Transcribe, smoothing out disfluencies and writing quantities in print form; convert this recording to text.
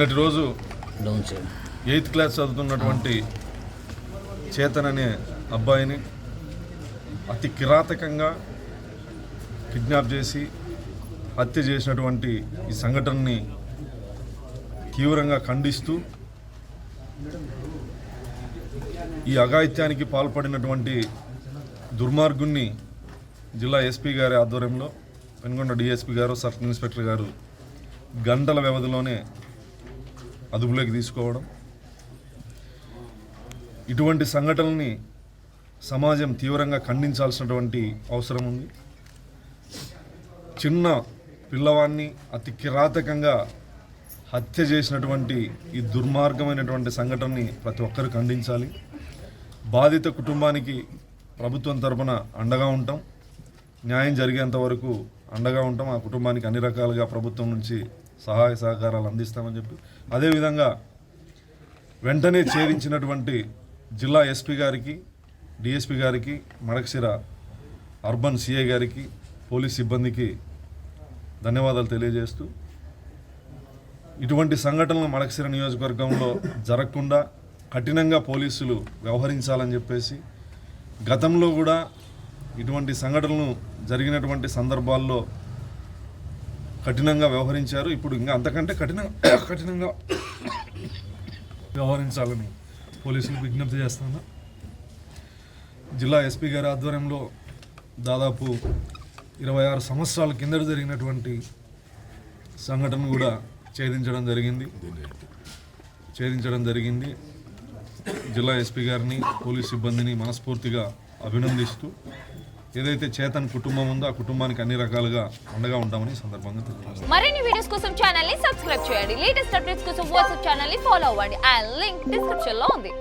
నిన్నటి రోజు 8th class చదువుతున్నటువంటి చేతన్ అనే అబ్బాయిని అతి కిరాతకంగా కిడ్నాప్ చేసి హత్య చేసినటువంటి ఈ సంఘటనని తీవ్రంగా ఖండిస్తూ ఈ అఘాయిత్యానికి పాల్పడినటువంటి దుర్మార్గుణ్ణి జిల్లా ఎస్పీ గారి ఆధ్వర్యంలో పెనుగొండ డిఎస్పీ గారు సర్కిల్ ఇన్స్పెక్టర్ గారు గంటల వ్యవధిలోనే అదుపులోకి తీసుకోవడం, ఇటువంటి సంఘటనల్ని సమాజం తీవ్రంగా ఖండించాల్సినటువంటి అవసరం ఉంది. చిన్న పిల్లవాడిని అతి కిరాతకంగా హత్య చేసినటువంటి ఈ దుర్మార్గమైనటువంటి సంఘటనని ప్రతి ఒక్కరు ఖండించాలి. బాధిత కుటుంబానికి ప్రభుత్వం తరపున అండగా ఉంటాం, న్యాయం జరిగేంత వరకు అండగా ఉంటాం. ఆ కుటుంబానికి అన్ని రకాలుగా ప్రభుత్వం నుంచి సహాయ సహకారాలు అందిస్తామని చెప్పి, అదేవిధంగా వెంటనే ఛేదించినటువంటి జిల్లా ఎస్పీ గారికి, డిఎస్పీ గారికి, మడకశిర అర్బన్ సిఐ గారికి, పోలీస్ సిబ్బందికి ధన్యవాదాలు తెలియజేస్తూ, ఇటువంటి సంఘటనలు మడకశిర నియోజకవర్గంలో జరగకుండా కఠినంగా పోలీసులు వ్యవహరించాలని చెప్పేసి, గతంలో కూడా ఇటువంటి సంఘటనలు జరిగినటువంటి సందర్భాల్లో కఠినంగా వ్యవహరించారు. ఇప్పుడు ఇంకా అంతకంటే కఠినంగా వ్యవహరించాలని పోలీసులకు విజ్ఞప్తి చేస్తున్నా. జిల్లా ఎస్పీ గారి ఆధ్వర్యంలో దాదాపు 26 సంవత్సరాల కిందట జరిగినటువంటి సంఘటన కూడా ఛేదించడం జరిగింది. జిల్లా ఎస్పీ గారిని, పోలీస్ సిబ్బందిని మనస్ఫూర్తిగా అభినందిస్తూ, ఏదైతే చేతన్ కుటుంబం ఉందో ఆ కుటుంబానికి అన్ని రకాలుగా అండగా ఉంటామని సందర్భంగా తెలియజేస్తాం. మరిన్ని వీడియోస్ కోసం ఛానల్ ని సబ్స్క్రైబ్ చేయండి. లేటెస్ట్ అప్డేట్స్ కోసం వాట్సాప్ ఛానల్ ని ఫాలో అవ్వండి. ఆ లింక్ డిస్క్రిప్షన్ లో ఉంది.